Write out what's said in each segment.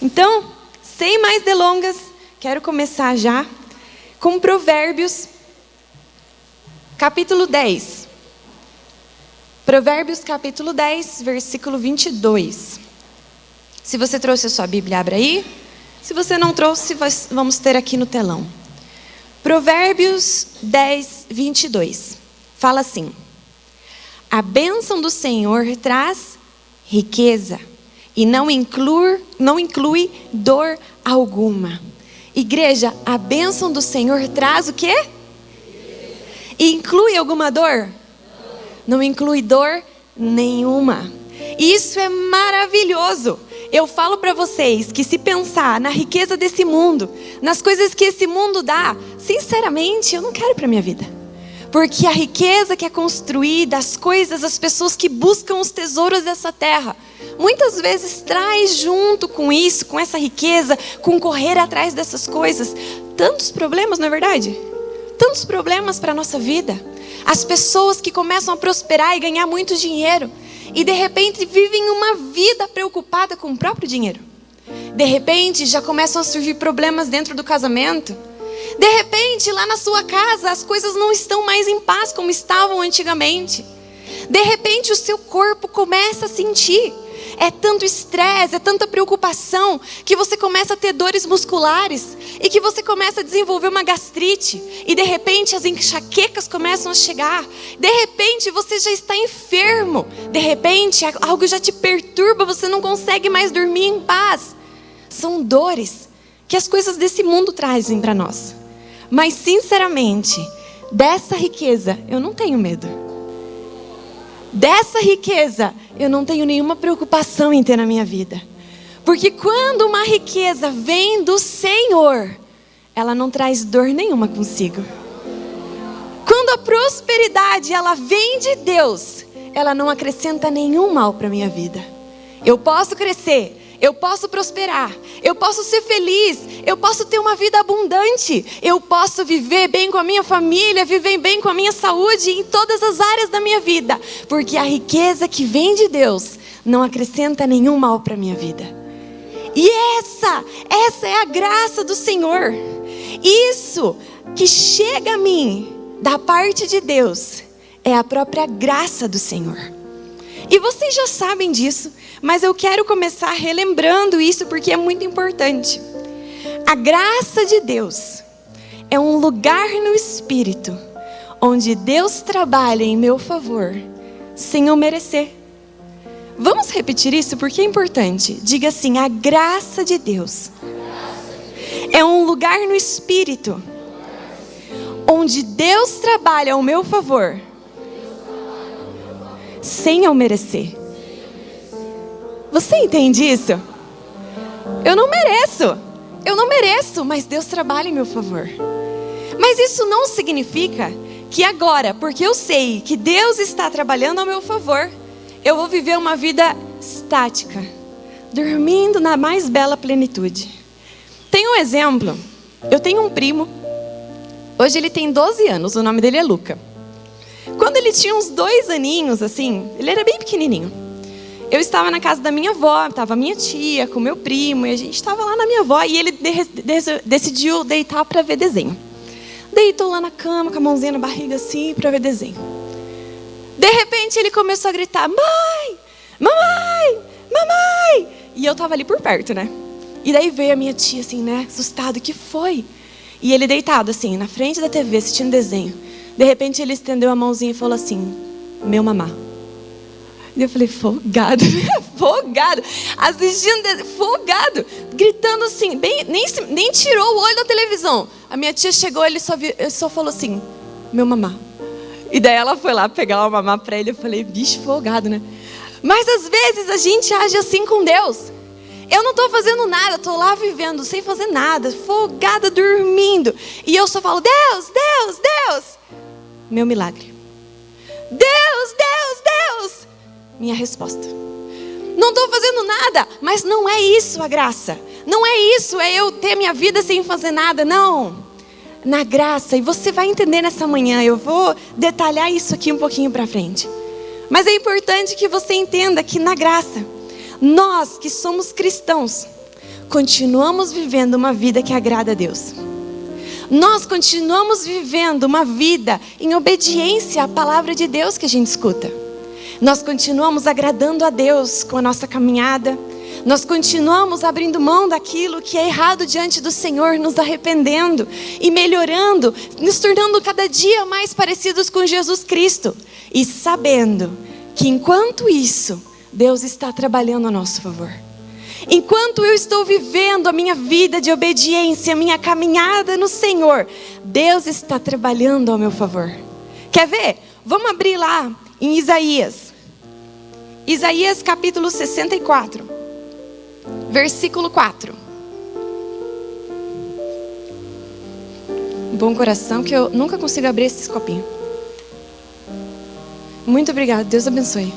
Então, sem mais delongas, quero começar já com Provérbios, capítulo 10. Provérbios, capítulo 10, versículo 22. Se você trouxe a sua Bíblia, abra aí. Se você não trouxe, vamos ter aqui no telão. Provérbios 10, 22. Fala assim: a bênção do Senhor traz riqueza e não inclui dor alguma. Igreja, a bênção do Senhor traz o quê? E inclui alguma dor? Não inclui dor nenhuma. E isso é maravilhoso. Eu falo para vocês que se pensar na riqueza desse mundo, nas coisas que esse mundo dá, sinceramente, eu não quero para minha vida. Porque a riqueza que é construída, as coisas, as pessoas que buscam os tesouros dessa terra, muitas vezes traz junto com isso, com essa riqueza, com correr atrás dessas coisas, tantos problemas, não é verdade? Tantos problemas para a nossa vida. As pessoas que começam a prosperar e ganhar muito dinheiro, e de repente vivem uma vida preocupada com o próprio dinheiro. De repente já começam a surgir problemas dentro do casamento. De repente lá na sua casa as coisas não estão mais em paz como estavam antigamente. De repente o seu corpo começa a sentir. É tanto estresse, é tanta preocupação, que você começa a ter dores musculares e que você começa a desenvolver uma gastrite. E de repente as enxaquecas começam a chegar. De repente você já está enfermo. De repente algo já te perturba, você não consegue mais dormir em paz. São dores que as coisas desse mundo trazem para nós. Mas sinceramente, dessa riqueza eu não tenho medo. Dessa riqueza, eu não tenho nenhuma preocupação em ter na minha vida. Porque quando uma riqueza vem do Senhor, ela não traz dor nenhuma consigo. Quando a prosperidade, ela vem de Deus, ela não acrescenta nenhum mal para a minha vida. Eu posso crescer, eu posso prosperar, eu posso ser feliz, eu posso ter uma vida abundante, eu posso viver bem com a minha família, viver bem com a minha saúde em todas as áreas da minha vida, porque a riqueza que vem de Deus não acrescenta nenhum mal para a minha vida. E essa é a graça do Senhor. Isso que chega a mim da parte de Deus é a própria graça do Senhor. E vocês já sabem disso, mas eu quero começar relembrando isso porque é muito importante. A graça de Deus é um lugar no Espírito onde Deus trabalha em meu favor sem eu merecer. Vamos repetir isso porque é importante. Diga assim: a graça de Deus é um lugar no Espírito onde Deus trabalha ao meu favor sem eu merecer. Você entende isso? Eu não mereço, mas Deus trabalha em meu favor. Mas isso não significa que agora, porque eu sei que Deus está trabalhando ao meu favor, eu vou viver uma vida estática, dormindo na mais bela plenitude. Tem um exemplo. Eu tenho um primo, hoje ele tem 12 anos, o nome dele é Luca. Quando ele tinha uns 2 aninhos, assim, ele era bem pequenininho. Eu estava na casa da minha avó, estava minha tia com meu primo, e a gente estava lá na minha avó, e ele decidiu deitar para ver desenho. Deitou lá na cama, com a mãozinha na barriga assim, para ver desenho. De repente ele começou a gritar: mãe, mamãe, mamãe. E eu estava ali por perto, né? E daí veio a minha tia assim, né, assustada: o que foi? E ele deitado assim, na frente da TV, assistindo desenho. De repente ele estendeu a mãozinha e falou assim: meu mamá. E eu falei: folgado, folgado, assistindo, folgado, gritando assim, nem tirou o olho da televisão. A minha tia chegou, ele só falou assim: meu mamá. E daí ela foi lá pegar uma mamá para ele. Eu falei: bicho, folgado, né? Mas às vezes a gente age assim com Deus. Eu não estou fazendo nada, estou lá vivendo sem fazer nada, folgada, dormindo. E eu só falo: Deus, Deus, Deus. Meu milagre. Deus, Deus, Deus. Minha resposta. Não estou fazendo nada, mas não é isso a graça. Não é isso, é eu ter minha vida sem fazer nada, não. Na graça, e você vai entender nessa manhã, eu vou detalhar isso aqui um pouquinho para frente. Mas é importante que você entenda que na graça, nós que somos cristãos, continuamos vivendo uma vida que agrada a Deus. Nós continuamos vivendo uma vida em obediência à palavra de Deus que a gente escuta. Nós continuamos agradando a Deus com a nossa caminhada. Nós continuamos abrindo mão daquilo que é errado diante do Senhor, nos arrependendo e melhorando, nos tornando cada dia mais parecidos com Jesus Cristo. E sabendo que enquanto isso, Deus está trabalhando a nosso favor. Enquanto eu estou vivendo a minha vida de obediência, a minha caminhada no Senhor, Deus está trabalhando ao meu favor. Quer ver? Vamos abrir lá em Isaías. Isaías capítulo 64, versículo 4. Bom coração que eu nunca consigo abrir esses copinhos. Muito obrigado, Deus abençoe.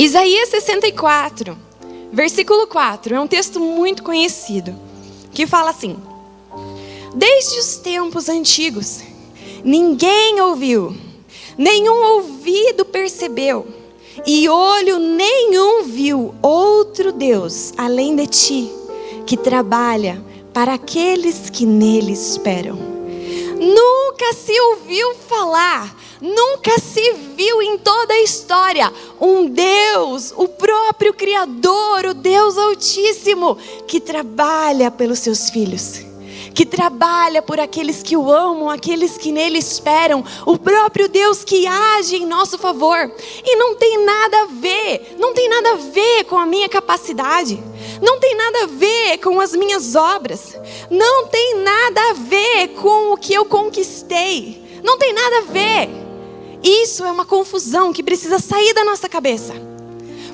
Isaías 64, versículo 4, é um texto muito conhecido, que fala assim: desde os tempos antigos, ninguém ouviu, nenhum ouvido percebeu, e olho nenhum viu outro Deus além de ti, que trabalha para aqueles que nele esperam. Nunca se ouviu falar, nunca se viu em toda a história um Deus, o próprio Criador, o Deus Altíssimo, que trabalha pelos seus filhos, que trabalha por aqueles que o amam, aqueles que nele esperam, o próprio Deus que age em nosso favor. E não tem nada a ver, não tem nada a ver com a minha capacidade, não tem nada a ver com as minhas obras, não tem nada a ver com o que eu conquistei, não tem nada a ver. Isso é uma confusão que precisa sair da nossa cabeça.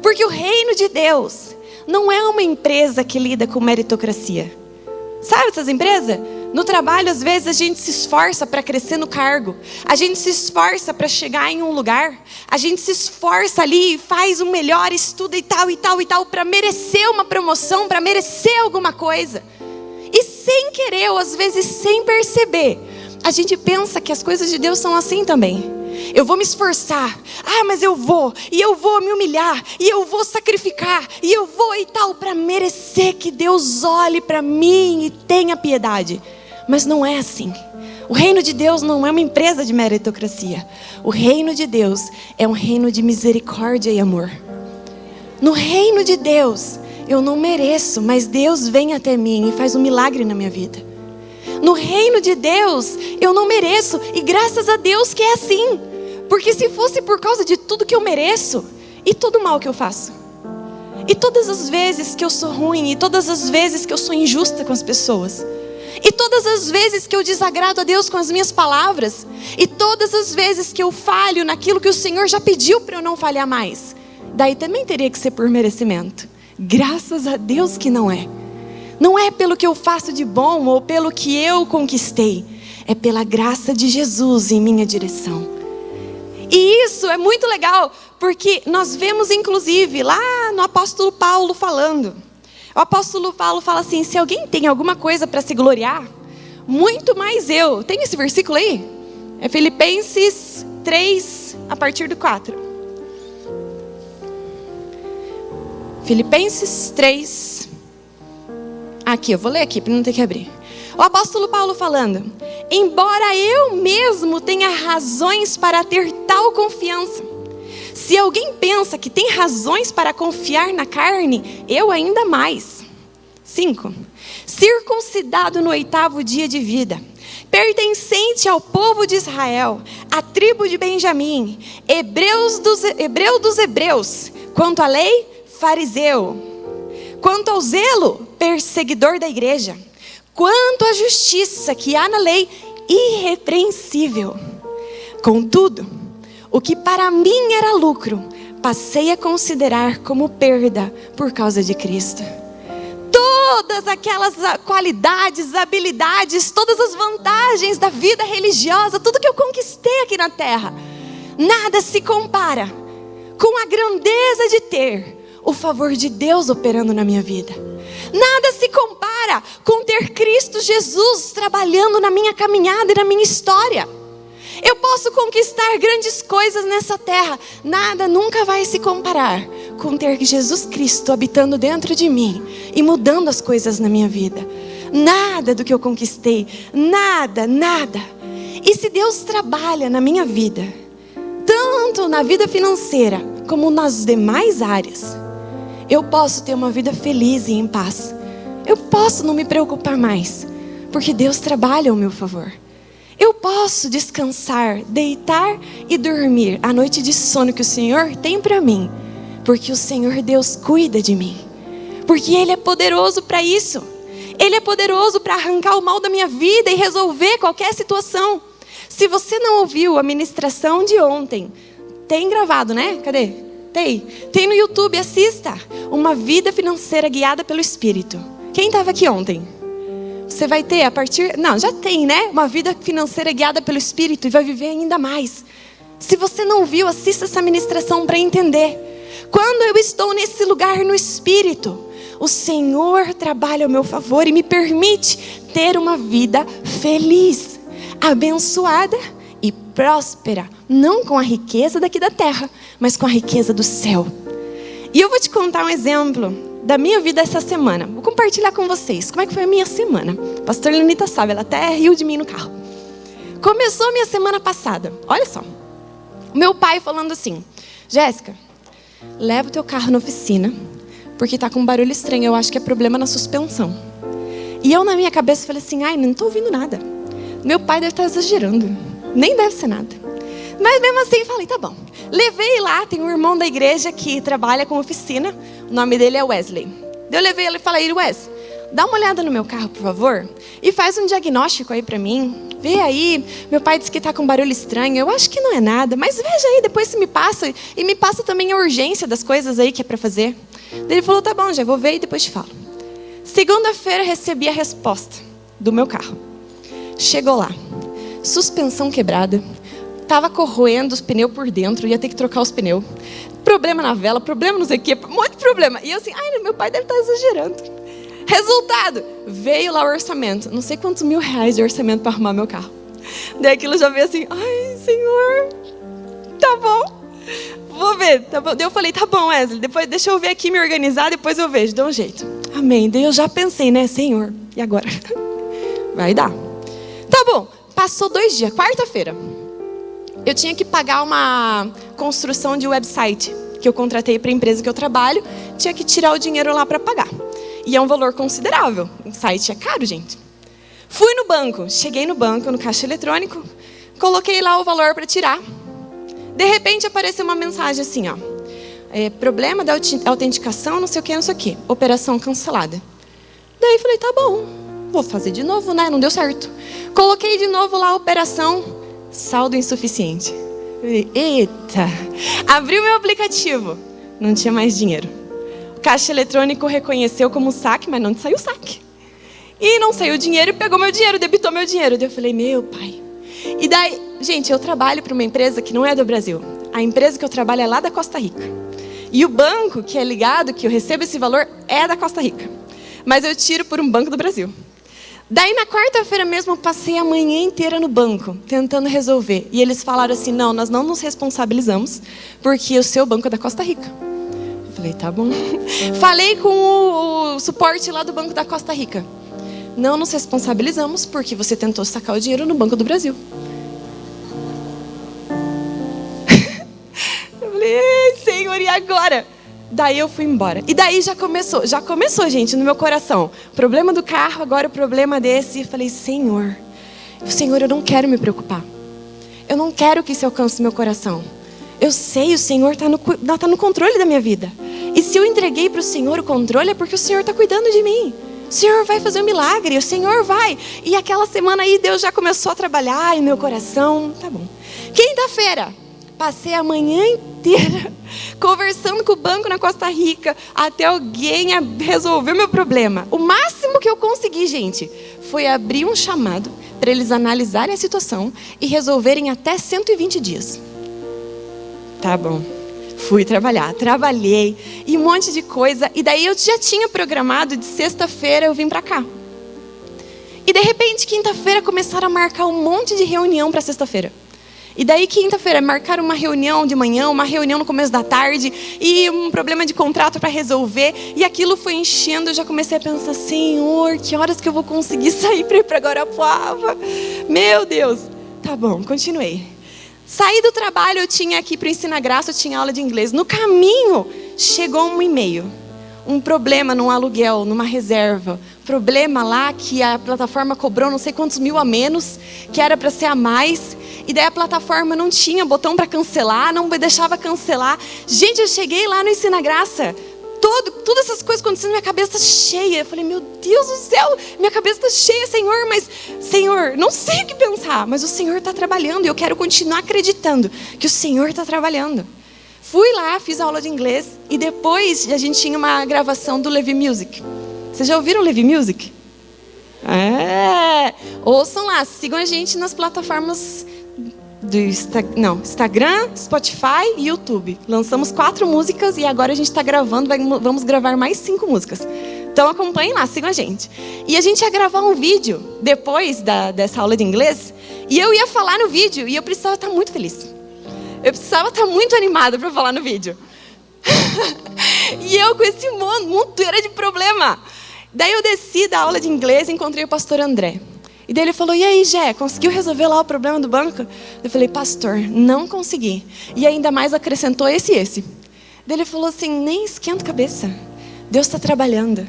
Porque o reino de Deus não é uma empresa que lida com meritocracia. Sabe essas empresas? No trabalho, às vezes, a gente se esforça para crescer no cargo. A gente se esforça para chegar em um lugar. A gente se esforça ali e faz o melhor, estuda e tal, para merecer uma promoção, para merecer alguma coisa. E sem querer, ou às vezes sem perceber, a gente pensa que as coisas de Deus são assim também. Eu vou me esforçar, mas eu vou me humilhar, e eu vou sacrificar, e eu vou e tal, para merecer que Deus olhe para mim e tenha piedade. Mas não é assim. O reino de Deus não é uma empresa de meritocracia. O reino de Deus é um reino de misericórdia e amor. No reino de Deus, eu não mereço, mas Deus vem até mim e faz um milagre na minha vida. No reino de Deus, eu não mereço, e graças a Deus que é assim. Porque se fosse por causa de tudo que eu mereço, e todo o mal que eu faço, e todas as vezes que eu sou ruim, e todas as vezes que eu sou injusta com as pessoas, e todas as vezes que eu desagrado a Deus com as minhas palavras, e todas as vezes que eu falho naquilo que o Senhor já pediu para eu não falhar mais, daí também teria que ser por merecimento. Graças a Deus que não é. Não é pelo que eu faço de bom ou pelo que eu conquistei. É pela graça de Jesus em minha direção. E isso é muito legal, porque nós vemos inclusive lá no apóstolo Paulo falando. O apóstolo Paulo fala assim: se alguém tem alguma coisa para se gloriar, muito mais eu. Tem esse versículo aí? É Filipenses 3, a partir do 4. Filipenses 3. Aqui, eu vou ler aqui para não ter que abrir. O apóstolo Paulo falando: embora eu mesmo tenha razões para ter tal confiança, se alguém pensa que tem razões para confiar na carne, eu ainda mais. 5. Circuncidado no 8º dia de vida, pertencente ao povo de Israel, à tribo de Benjamim, hebreu dos hebreus, quanto à lei, fariseu, quanto ao zelo, perseguidor da igreja, quanto à justiça que há na lei, irrepreensível. Contudo, o que para mim era lucro, passei a considerar como perda por causa de Cristo. Todas aquelas qualidades, habilidades, todas as vantagens da vida religiosa, tudo que eu conquistei aqui na terra, nada se compara com a grandeza de ter o favor de Deus operando na minha vida. Nada se compara com ter Cristo Jesus trabalhando na minha caminhada e na minha história. Eu posso conquistar grandes coisas nessa terra, nada nunca vai se comparar com ter Jesus Cristo habitando dentro de mim e mudando as coisas na minha vida. Nada do que eu conquistei, nada. E se Deus trabalha na minha vida, tanto na vida financeira como nas demais áreas, eu posso ter uma vida feliz e em paz. Eu posso não me preocupar mais, porque Deus trabalha ao meu favor. Eu posso descansar, deitar e dormir a noite de sono que o Senhor tem para mim, porque o Senhor Deus cuida de mim, porque Ele é poderoso para isso. Ele é poderoso para arrancar o mal da minha vida e resolver qualquer situação. Se você não ouviu a ministração de ontem, tem gravado, né? Cadê? Tem no YouTube, assista. Uma vida financeira guiada pelo Espírito. Quem estava aqui ontem? Você vai ter não, já tem, né? Uma vida financeira guiada pelo Espírito e vai viver ainda mais. Se você não viu, assista essa ministração para entender. Quando eu estou nesse lugar no Espírito, o Senhor trabalha ao meu favor e me permite ter uma vida feliz, abençoada e próspera. Não com a riqueza daqui da terra, mas com a riqueza do céu. E eu vou te contar um exemplo da minha vida essa semana. Vou compartilhar com vocês como é que foi a minha semana. A pastora Lenita sabe, ela até riu de mim no carro. Começou a minha semana passada. Olha só. Meu pai falando assim: Jéssica, leva o teu carro na oficina, porque tá com um barulho estranho. Eu acho que é problema na suspensão. E eu na minha cabeça falei assim: ai, não tô ouvindo nada. Meu pai deve estar exagerando. Nem deve ser nada. Mas mesmo assim falei, tá bom. Levei lá, tem um irmão da igreja que trabalha com oficina. O nome dele é Wesley. Eu levei ele e falei: Wes, dá uma olhada no meu carro, por favor, e faz um diagnóstico aí pra mim. Vê aí, meu pai disse que tá com barulho estranho. Eu acho que não é nada, mas veja aí, depois você me passa. E me passa também a urgência das coisas aí que é pra fazer. Daí ele falou: tá bom, já vou ver e depois te falo. Segunda-feira recebi a resposta do meu carro. Chegou lá, suspensão quebrada, tava corroendo os pneus por dentro, ia ter que trocar os pneus. Problema na vela, problema não sei o que, um monte de problema. E eu assim, ai, meu pai deve estar exagerando. Resultado, veio lá o orçamento. Não sei quantos R$1.000 de orçamento para arrumar meu carro. Daí aquilo já veio assim, ai, Senhor, tá bom, vou ver. Tá bom. Daí eu falei, tá bom, Wesley, depois deixa eu ver aqui, me organizar, depois eu vejo, dá um jeito. Amém. Daí eu já pensei, né, Senhor, e agora? Vai dar. Tá bom, passou 2 dias, quarta-feira. Eu tinha que pagar uma construção de website que eu contratei para a empresa que eu trabalho. Tinha que tirar o dinheiro lá para pagar. E é um valor considerável. O site é caro, gente. Fui no banco. Cheguei no banco, no caixa eletrônico. Coloquei lá o valor para tirar. De repente apareceu uma mensagem assim, ó. Problema da autenticação, não sei o que. Operação cancelada. Daí falei, tá bom. Vou fazer de novo, né? Não deu certo. Coloquei de novo lá a operação. Saldo insuficiente. Eita! Abri o meu aplicativo. Não tinha mais dinheiro. O caixa eletrônico reconheceu como saque, mas não saiu saque. E não saiu o dinheiro e pegou meu dinheiro, debitou meu dinheiro. Daí eu falei, meu pai. E daí, gente, eu trabalho para uma empresa que não é do Brasil. A empresa que eu trabalho é lá da Costa Rica. E o banco que é ligado, que eu recebo esse valor, é da Costa Rica. Mas eu tiro por um banco do Brasil. Daí na quarta-feira mesmo eu passei a manhã inteira no banco, tentando resolver. E eles falaram assim, não, nós não nos responsabilizamos, porque o seu banco é da Costa Rica. Eu falei, tá bom. Falei com o suporte lá do Banco da Costa Rica. Não nos responsabilizamos, porque você tentou sacar o dinheiro no Banco do Brasil. Eu falei, Senhor, e agora? Daí eu fui embora. E daí já começou, gente, no meu coração. Problema do carro, agora o problema desse. E falei, Senhor, eu não quero me preocupar. Eu não quero que isso alcance meu coração. Eu sei, o Senhor está no controle da minha vida. E se eu entreguei para o Senhor o controle, é porque o Senhor está cuidando de mim. O Senhor vai fazer um milagre, o Senhor vai. E aquela semana aí, Deus já começou a trabalhar em meu coração. Tá bom. Quinta-feira, passei a manhã inteira conversando com o banco na Costa Rica até alguém resolver o meu problema. O máximo que eu consegui, gente, foi abrir um chamado para eles analisarem a situação e resolverem até 120 dias. Tá bom. Fui trabalhar, trabalhei e um monte de coisa. E daí eu já tinha programado de sexta-feira eu vim para cá. E de repente, quinta-feira, começaram a marcar um monte de reunião para sexta-feira. E daí quinta-feira marcaram uma reunião de manhã, uma reunião no começo da tarde e um problema de contrato para resolver. E aquilo foi enchendo, eu já comecei a pensar, Senhor, que horas que eu vou conseguir sair para ir para Guarapuava? Meu Deus. Tá bom, continuei. Saí do trabalho, eu tinha aqui para o Ensina Graça, eu tinha aula de inglês. No caminho, chegou um e-mail. Um problema num aluguel, numa reserva. Problema lá que a plataforma cobrou não sei quantos mil a menos, que era para ser a mais. E daí a plataforma não tinha botão para cancelar, não me deixava cancelar. Gente, eu cheguei lá no Ensina Graça, todas essas coisas acontecendo, minha cabeça cheia. Eu falei, meu Deus do céu, minha cabeça está cheia, Senhor. Mas, Senhor, não sei o que pensar, mas o Senhor está trabalhando. E eu quero continuar acreditando que o Senhor está trabalhando. Fui lá, fiz a aula de inglês. E depois a gente tinha uma gravação do Levi Music. Vocês já ouviram o Levi Music? Ouçam lá, sigam a gente nas plataformas do Instagram, Spotify e YouTube. Lançamos 4 músicas e agora a gente está gravando, vamos gravar mais 5 músicas. Então acompanhem lá, sigam a gente. E a gente ia gravar um vídeo depois dessa aula de inglês e eu ia falar no vídeo e eu precisava estar muito feliz. Eu precisava estar muito animada para falar no vídeo. E eu com esse montoeira de problema. Daí eu desci da aula de inglês e encontrei o pastor André. E daí ele falou, e aí, Gé, conseguiu resolver lá o problema do banco? Eu falei, pastor, não consegui. E ainda mais acrescentou esse e esse. Daí ele falou assim, nem esquenta a cabeça. Deus está trabalhando.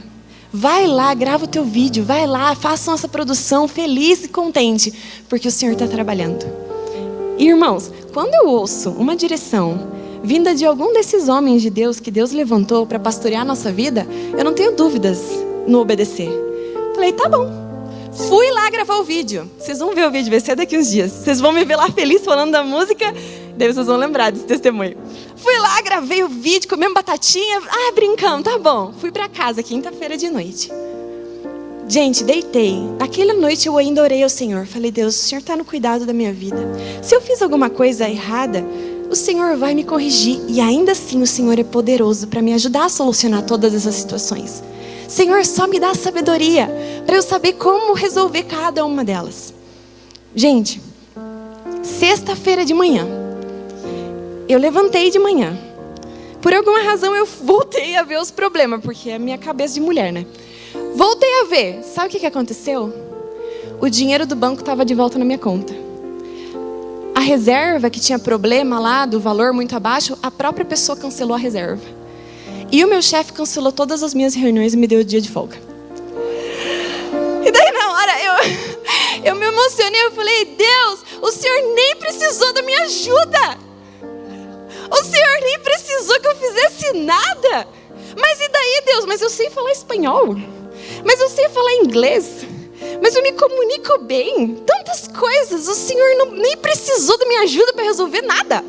Vai lá, grava o teu vídeo, vai lá, façam essa produção feliz e contente, porque o Senhor está trabalhando. E, irmãos, quando eu ouço uma direção vinda de algum desses homens de Deus que Deus levantou para pastorear a nossa vida, eu não tenho dúvidas no obedecer. Falei, tá bom. Fui lá gravar o vídeo. Vocês vão ver o vídeo, vai ser daqui uns dias. Vocês vão me ver lá feliz falando da música. Daí vocês vão lembrar desse testemunho. Fui lá, gravei o vídeo, comemos batatinha. Brincamos, tá bom. Fui pra casa, quinta-feira de noite. Gente, deitei. Naquela noite eu ainda orei ao Senhor. Falei, Deus, o Senhor está no cuidado da minha vida. Se eu fiz alguma coisa errada, o Senhor vai me corrigir. E ainda assim o Senhor é poderoso para me ajudar a solucionar todas essas situações. Senhor, só me dá sabedoria para eu saber como resolver cada uma delas. Gente, sexta-feira de manhã, eu levantei de manhã. Por alguma razão eu voltei a ver os problemas, porque é a minha cabeça de mulher, né? Voltei a ver. Sabe o que aconteceu? O dinheiro do banco estava de volta na minha conta. A reserva que tinha problema lá, do valor muito abaixo, a própria pessoa cancelou a reserva. E o meu chefe cancelou todas as minhas reuniões e me deu o dia de folga. E daí na hora eu me emocionei, eu falei, Deus, o Senhor nem precisou da minha ajuda. O Senhor nem precisou que eu fizesse nada. Mas e daí, Deus? Mas eu sei falar espanhol. Mas eu sei falar inglês. Mas eu me comunico bem. Tantas coisas. O Senhor nem precisou da minha ajuda para resolver nada.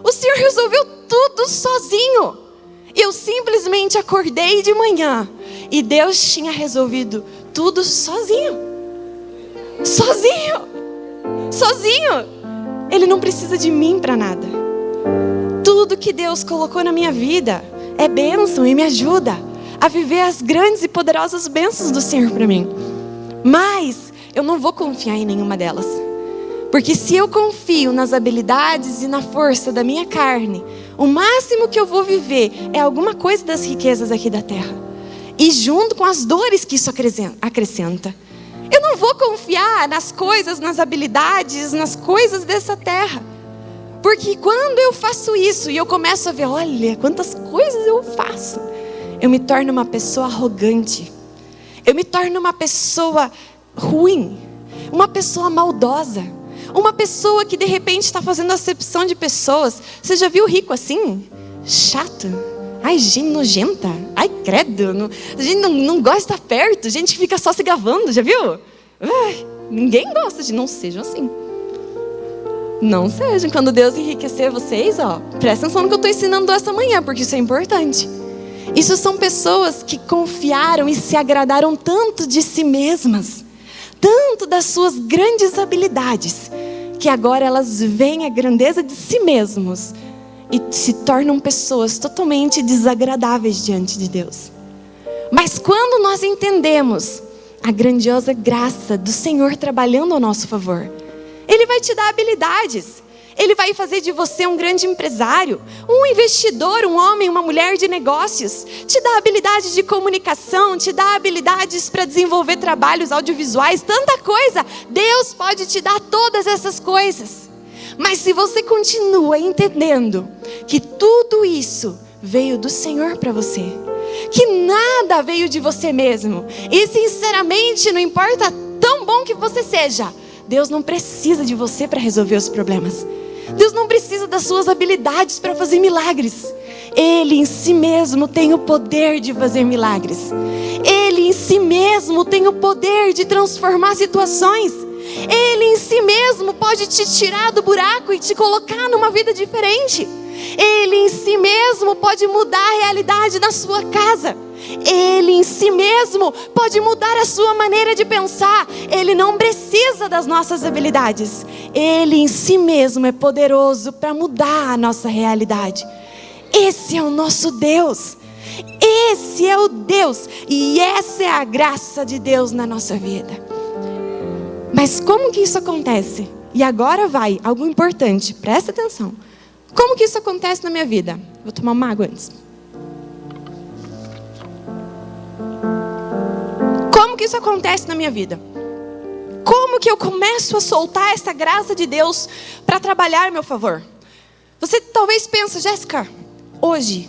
O Senhor resolveu tudo sozinho. Eu simplesmente acordei de manhã e Deus tinha resolvido tudo sozinho. Sozinho. Sozinho. Ele não precisa de mim para nada. Tudo que Deus colocou na minha vida é bênção e me ajuda a viver as grandes e poderosas bênçãos do Senhor para mim. Mas eu não vou confiar em nenhuma delas. Porque se eu confio nas habilidades e na força da minha carne, o máximo que eu vou viver é alguma coisa das riquezas aqui da terra. E junto com as dores que isso acrescenta. Eu não vou confiar nas coisas, nas habilidades, nas coisas dessa terra. Porque quando eu faço isso e eu começo a ver, olha quantas coisas eu faço, eu me torno uma pessoa arrogante. Eu me torno uma pessoa ruim. Uma pessoa maldosa. Uma pessoa que de repente está fazendo acepção de pessoas. Você já viu rico assim? Chato. Ai, gente nojenta. Ai, credo. A gente não gosta de estar perto. Gente que fica só se gabando, já viu? Ai, ninguém gosta de não sejam assim. Não sejam. Quando Deus enriquecer vocês, presta atenção no que eu estou ensinando essa manhã, porque isso é importante. Isso são pessoas que confiaram e se agradaram tanto de si mesmas. Tanto das suas grandes habilidades, que agora elas veem a grandeza de si mesmos e se tornam pessoas totalmente desagradáveis diante de Deus. Mas quando nós entendemos a grandiosa graça do Senhor trabalhando ao nosso favor, Ele vai te dar habilidades, Ele vai fazer de você um grande empresário, um investidor, um homem, uma mulher de negócios. Te dá habilidade de comunicação, te dá habilidades para desenvolver trabalhos audiovisuais, tanta coisa. Deus pode te dar todas essas coisas. Mas se você continua entendendo que tudo isso veio do Senhor para você, que nada veio de você mesmo, e sinceramente não importa tão bom que você seja, Deus não precisa de você para resolver os problemas. Deus não precisa das suas habilidades para fazer milagres. Ele em si mesmo tem o poder de fazer milagres. Ele em si mesmo tem o poder de transformar situações. Ele em si mesmo pode te tirar do buraco e te colocar numa vida diferente. Ele em si mesmo pode mudar a realidade da sua casa. Ele em si mesmo pode mudar a sua maneira de pensar. Ele não precisa das nossas habilidades. Ele em si mesmo é poderoso para mudar a nossa realidade. Esse é o nosso Deus. Esse é o Deus. E essa é a graça de Deus na nossa vida. Mas como que isso acontece? E agora vai algo importante, presta atenção. Como que isso acontece na minha vida? Vou tomar uma água antes. Como que isso acontece na minha vida? Como que eu começo a soltar essa graça de Deus para trabalhar a meu favor? Você talvez pense, Jéssica, hoje,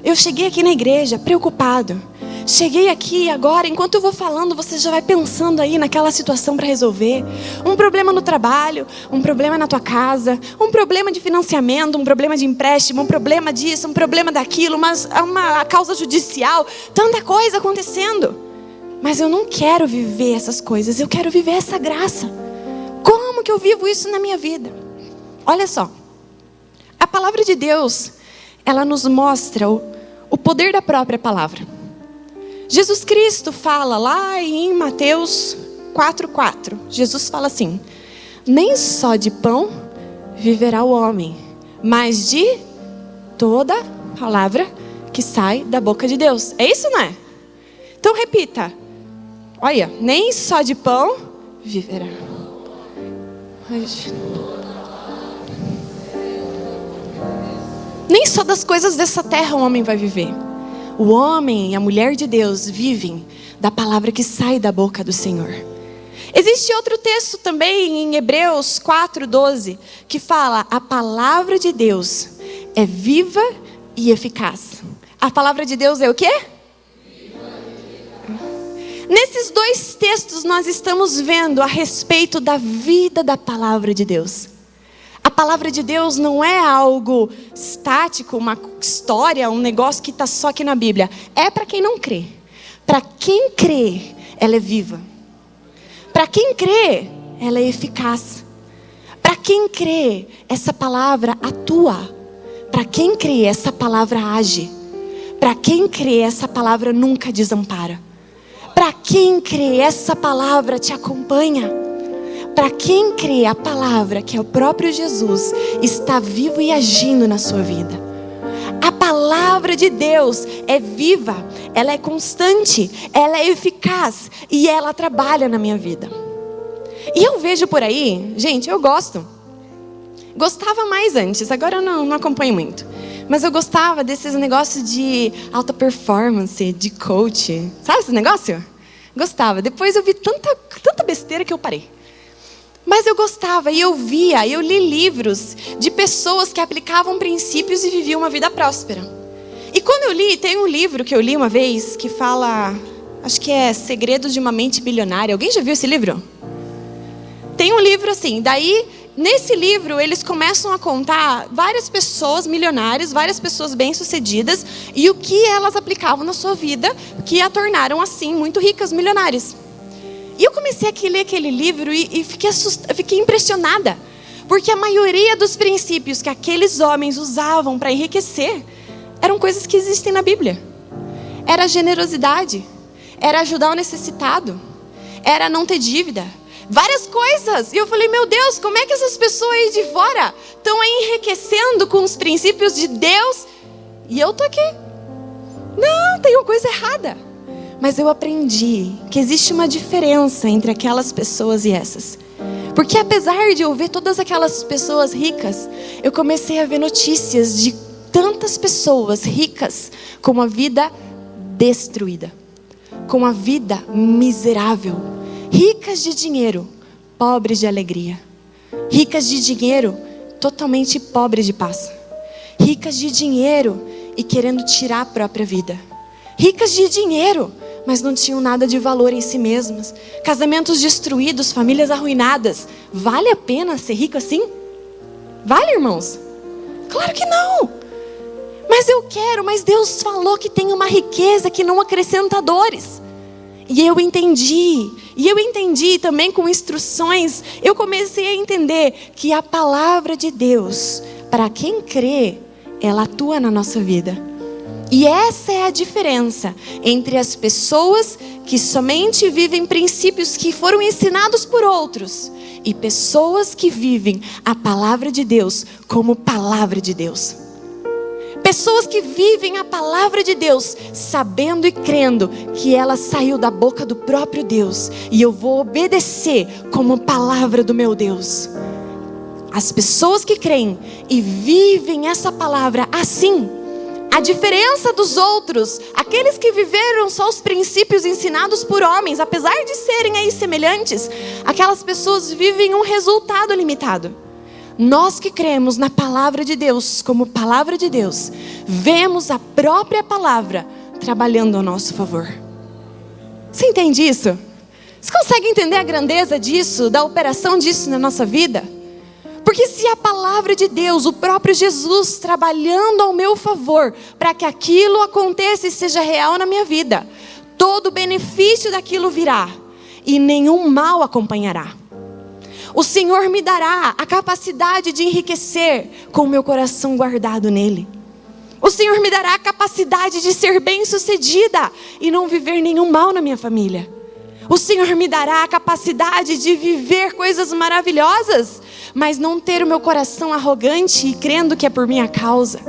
eu cheguei aqui na igreja preocupado. Cheguei aqui agora, enquanto eu vou falando, você já vai pensando aí naquela situação para resolver. Um problema no trabalho, um problema na tua casa, um problema de financiamento, um problema de empréstimo, um problema disso, um problema daquilo, uma causa judicial, tanta coisa acontecendo. Mas eu não quero viver essas coisas, eu quero viver essa graça. Como que eu vivo isso na minha vida? Olha só, a palavra de Deus, ela nos mostra o poder da própria palavra. Jesus Cristo fala lá em Mateus 4:4. Jesus fala assim: nem só de pão viverá o homem, mas de toda palavra que sai da boca de Deus. É isso, não é? Então repita. Olha, nem só de pão viverá. Nem só das coisas dessa terra o homem vai viver. O homem e a mulher de Deus vivem da palavra que sai da boca do Senhor. Existe outro texto também em Hebreus 4:12 que fala: a palavra de Deus é viva e eficaz. A palavra de Deus é o quê? Nesses dois textos nós estamos vendo a respeito da vida da palavra de Deus. A palavra de Deus não é algo estático, uma história, um negócio que está só aqui na Bíblia. É para quem não crê. Para quem crê, ela é viva. Para quem crê, ela é eficaz. Para quem crê, essa palavra atua. Para quem crê, essa palavra age. Para quem crê, essa palavra nunca desampara. Para quem crê, essa palavra te acompanha. Para quem crê, a palavra, que é o próprio Jesus, está vivo e agindo na sua vida. A palavra de Deus é viva, ela é constante, ela é eficaz e ela trabalha na minha vida. E eu vejo por aí, gente, eu gosto. Gostava mais antes, agora eu não acompanho muito. Mas eu gostava desses negócios de alta performance, de coach. Sabe esse negócio? Gostava. Depois eu vi tanta besteira que eu parei. Mas eu gostava e eu li livros de pessoas que aplicavam princípios e viviam uma vida próspera. E quando eu li, tem um livro que eu li uma vez que fala, acho que é Segredos de uma Mente Bilionária. Alguém já viu esse livro? Tem um livro assim, daí nesse livro eles começam a contar várias pessoas milionárias, várias pessoas bem-sucedidas e o que elas aplicavam na sua vida que a tornaram assim muito ricas, milionárias. E eu comecei a ler aquele livro e fiquei impressionada. Porque a maioria dos princípios que aqueles homens usavam para enriquecer eram coisas que existem na Bíblia. Era generosidade, era ajudar o necessitado, era não ter dívida. Várias coisas. E eu falei, meu Deus, como é que essas pessoas aí de fora estão enriquecendo com os princípios de Deus? E eu tô aqui. Não, tem uma coisa errada. Mas eu aprendi que existe uma diferença entre aquelas pessoas e essas. Porque apesar de eu ver todas aquelas pessoas ricas, eu comecei a ver notícias de tantas pessoas ricas com uma vida destruída, com uma vida miserável, ricas de dinheiro, pobres de alegria, ricas de dinheiro, totalmente pobres de paz, ricas de dinheiro e querendo tirar a própria vida, ricas de dinheiro, mas não tinham nada de valor em si mesmas, casamentos destruídos, famílias arruinadas. Vale a pena ser rico assim? Vale, irmãos? Claro que não. Mas Deus falou que tem uma riqueza que não acrescenta dores. E eu entendi também com instruções, eu comecei a entender que a palavra de Deus, para quem crê, ela atua na nossa vida. E essa é a diferença entre as pessoas que somente vivem princípios que foram ensinados por outros e pessoas que vivem a palavra de Deus como palavra de Deus. Pessoas que vivem a palavra de Deus sabendo e crendo que ela saiu da boca do próprio Deus e eu vou obedecer como palavra do meu Deus. As pessoas que creem e vivem essa palavra assim, a diferença dos outros, aqueles que viveram só os princípios ensinados por homens, apesar de serem aí semelhantes, aquelas pessoas vivem um resultado limitado. Nós que cremos na palavra de Deus como palavra de Deus, vemos a própria palavra trabalhando ao nosso favor. Você entende isso? Você consegue entender a grandeza disso, da operação disso na nossa vida? Porque se a palavra de Deus, o próprio Jesus trabalhando ao meu favor, para que aquilo aconteça e seja real na minha vida, todo o benefício daquilo virá e nenhum mal acompanhará. O Senhor me dará a capacidade de enriquecer com o meu coração guardado nele. O Senhor me dará a capacidade de ser bem-sucedida e não viver nenhum mal na minha família. O Senhor me dará a capacidade de viver coisas maravilhosas, mas não ter o meu coração arrogante e crendo que é por minha causa.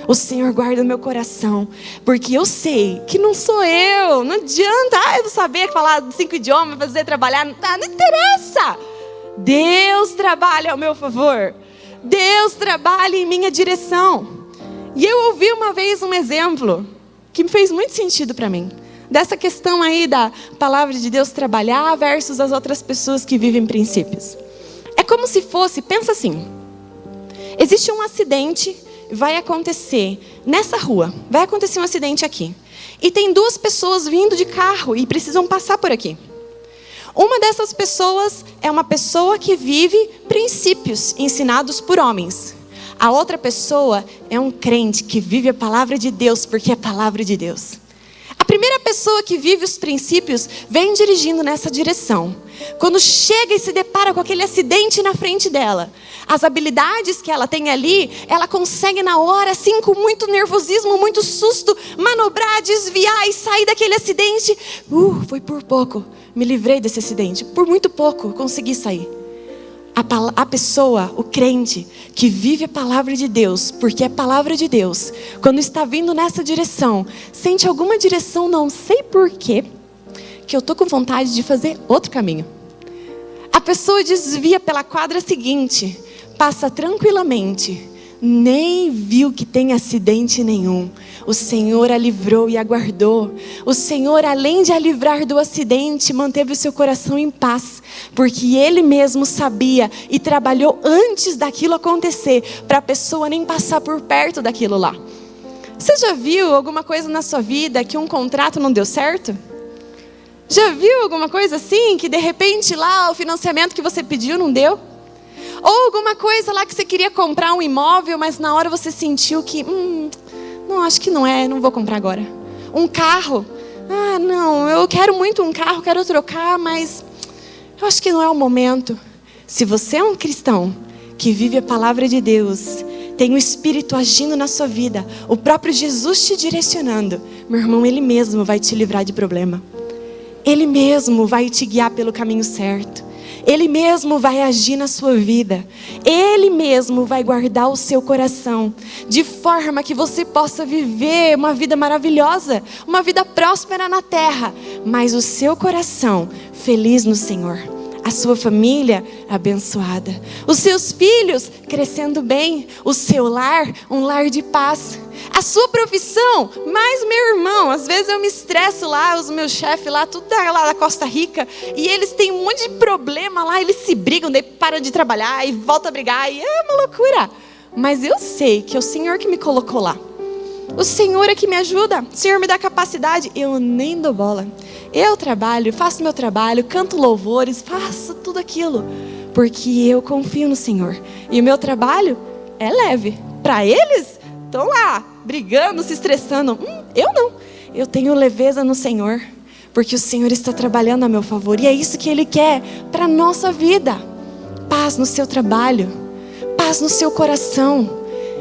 O Senhor guarda o meu coração, porque eu sei que não sou eu. Não adianta, eu não saber falar 5 idiomas, trabalhar, não interessa. Deus trabalha ao meu favor. Deus trabalha em minha direção. E eu ouvi uma vez um exemplo que fez muito sentido para mim. Dessa questão aí da palavra de Deus trabalhar versus as outras pessoas que vivem princípios. É como se fosse, pensa assim, existe um acidente, vai acontecer nessa rua, vai acontecer um acidente aqui. E tem 2 pessoas vindo de carro e precisam passar por aqui. Uma dessas pessoas é uma pessoa que vive princípios ensinados por homens. A outra pessoa é um crente que vive a palavra de Deus porque é a palavra de Deus. A primeira pessoa que vive os princípios vem dirigindo nessa direção. Quando chega e se depara com aquele acidente na frente dela, as habilidades que ela tem ali, ela consegue na hora, assim, com muito nervosismo, muito susto, manobrar, desviar e sair daquele acidente. Foi por pouco, me livrei desse acidente. Por muito pouco, consegui sair. A pessoa, o crente, que vive a palavra de Deus, porque é palavra de Deus, quando está vindo nessa direção, sente alguma direção, não sei porquê, que eu estou com vontade de fazer outro caminho. A pessoa desvia pela quadra seguinte, passa tranquilamente, nem viu que tem acidente nenhum. O Senhor a livrou e a guardou. O Senhor, além de a livrar do acidente, manteve o seu coração em paz, porque Ele mesmo sabia e trabalhou antes daquilo acontecer, para a pessoa nem passar por perto daquilo lá. Você já viu alguma coisa na sua vida que um contrato não deu certo? Já viu alguma coisa assim, que de repente lá o financiamento que você pediu não deu? Ou alguma coisa lá que você queria comprar um imóvel, mas na hora você sentiu que, não, acho que não vou comprar agora. Um carro, não, eu quero muito um carro, quero trocar, mas eu acho que não é o momento. Se você é um cristão que vive a palavra de Deus, tem o Espírito agindo na sua vida, o próprio Jesus te direcionando, meu irmão, Ele mesmo vai te livrar de problema. Ele mesmo vai te guiar pelo caminho certo. Ele mesmo vai agir na sua vida. Ele mesmo vai guardar o seu coração, de forma que você possa viver uma vida maravilhosa, uma vida próspera na terra, mas o seu coração feliz no Senhor. a sua família abençoada, os seus filhos crescendo bem, o seu lar, um lar de paz, a sua profissão, mas meu irmão, às vezes eu me estresso lá, os meus chefes lá, tudo lá da Costa Rica, e eles têm um monte de problema lá, eles se brigam, daí param de trabalhar e voltam a brigar, e é uma loucura, mas eu sei que é o Senhor que me colocou lá, o Senhor é que me ajuda, o Senhor me dá capacidade, eu nem dou bola, eu trabalho, faço meu trabalho, canto louvores, faço tudo aquilo, porque eu confio no Senhor, e o meu trabalho é leve, para eles, estão lá, brigando, se estressando, eu não, eu tenho leveza no Senhor, porque o Senhor está trabalhando a meu favor, e é isso que Ele quer para a nossa vida, paz no seu trabalho, paz no seu coração,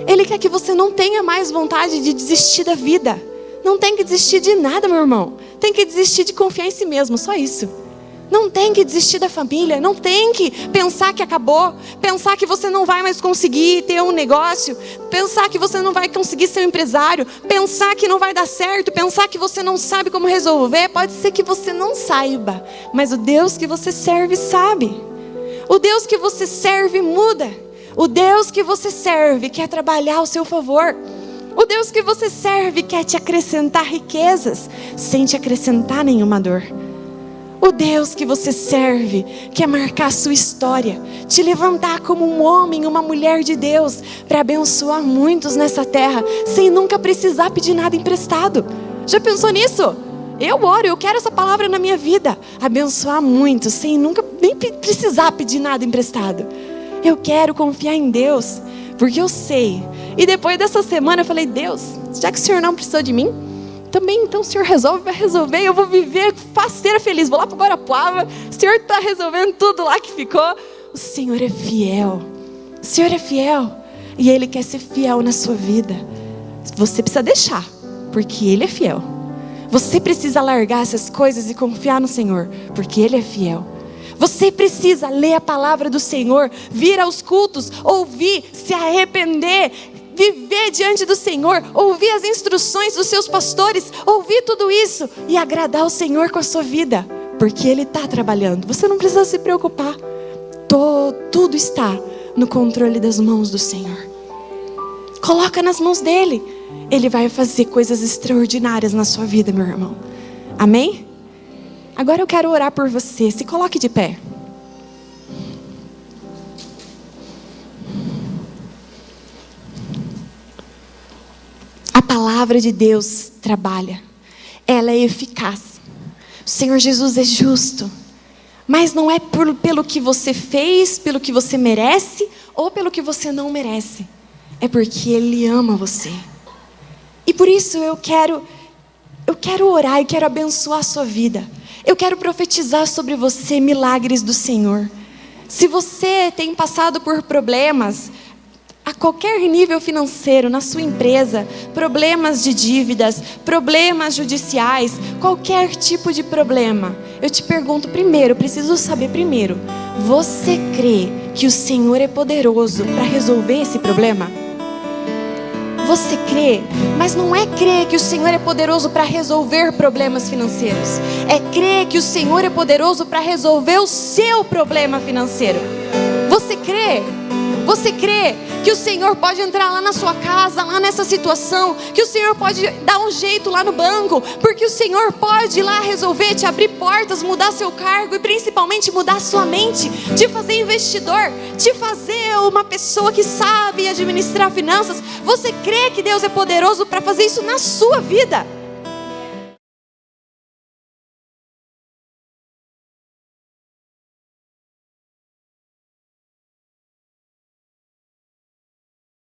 Ele quer que você não tenha mais vontade de desistir da vida, não tem que desistir de nada, meu irmão, tem que desistir de confiar em si mesmo, só isso. Não tem que desistir da família, não tem que pensar que acabou, pensar que você não vai mais conseguir ter um negócio, pensar que você não vai conseguir ser um empresário, pensar que não vai dar certo, pensar que você não sabe como resolver. Pode ser que você não saiba, mas o Deus que você serve sabe. O Deus que você serve muda. O Deus que você serve quer trabalhar ao seu favor. O Deus que você serve quer te acrescentar riquezas sem te acrescentar nenhuma dor. O Deus que você serve quer marcar a sua história, te levantar como um homem, uma mulher de Deus, para abençoar muitos nessa terra, sem nunca precisar pedir nada emprestado. Já pensou nisso? Eu oro, eu quero essa palavra na minha vida, abençoar muitos, sem nunca nem precisar pedir nada emprestado. Eu quero confiar em Deus, porque eu sei. E depois dessa semana eu falei, Deus, já que o Senhor não precisou de mim, também então o Senhor resolve, vai resolver, eu vou viver faceira feliz, vou lá para Guarapuava, o Senhor está resolvendo tudo lá que ficou. O Senhor é fiel, o Senhor é fiel, e Ele quer ser fiel na sua vida. Você precisa deixar, porque Ele é fiel. Você precisa largar essas coisas e confiar no Senhor, porque Ele é fiel. Você precisa ler a palavra do Senhor, vir aos cultos, ouvir, se arrepender, viver diante do Senhor, ouvir as instruções dos seus pastores, ouvir tudo isso e agradar o Senhor com a sua vida, porque Ele está trabalhando. Você não precisa se preocupar, tudo está no controle das mãos do Senhor. Coloca nas mãos dEle, Ele vai fazer coisas extraordinárias na sua vida, meu irmão. Amém? Agora eu quero orar por você. Se coloque de pé. A palavra de Deus trabalha. Ela é eficaz. O Senhor Jesus é justo. Mas não é pelo que você fez, pelo que você merece ou pelo que você não merece. É porque Ele ama você. E por isso eu quero orar e quero abençoar a sua vida. Eu quero profetizar sobre você milagres do Senhor. Se você tem passado por problemas, a qualquer nível financeiro, na sua empresa, problemas de dívidas, problemas judiciais, qualquer tipo de problema, eu te pergunto primeiro, preciso saber primeiro, você crê que o Senhor é poderoso para resolver esse problema? Você crê, mas não é crer que o Senhor é poderoso para resolver problemas financeiros. É crer que o Senhor é poderoso para resolver o seu problema financeiro. Você crê? Você crê que o Senhor pode entrar lá na sua casa, lá nessa situação, que o Senhor pode dar um jeito lá no banco, porque o Senhor pode ir lá resolver, te abrir portas, mudar seu cargo e principalmente mudar sua mente, te fazer investidor, te fazer uma pessoa que sabe administrar finanças. Você crê que Deus é poderoso para fazer isso na sua vida?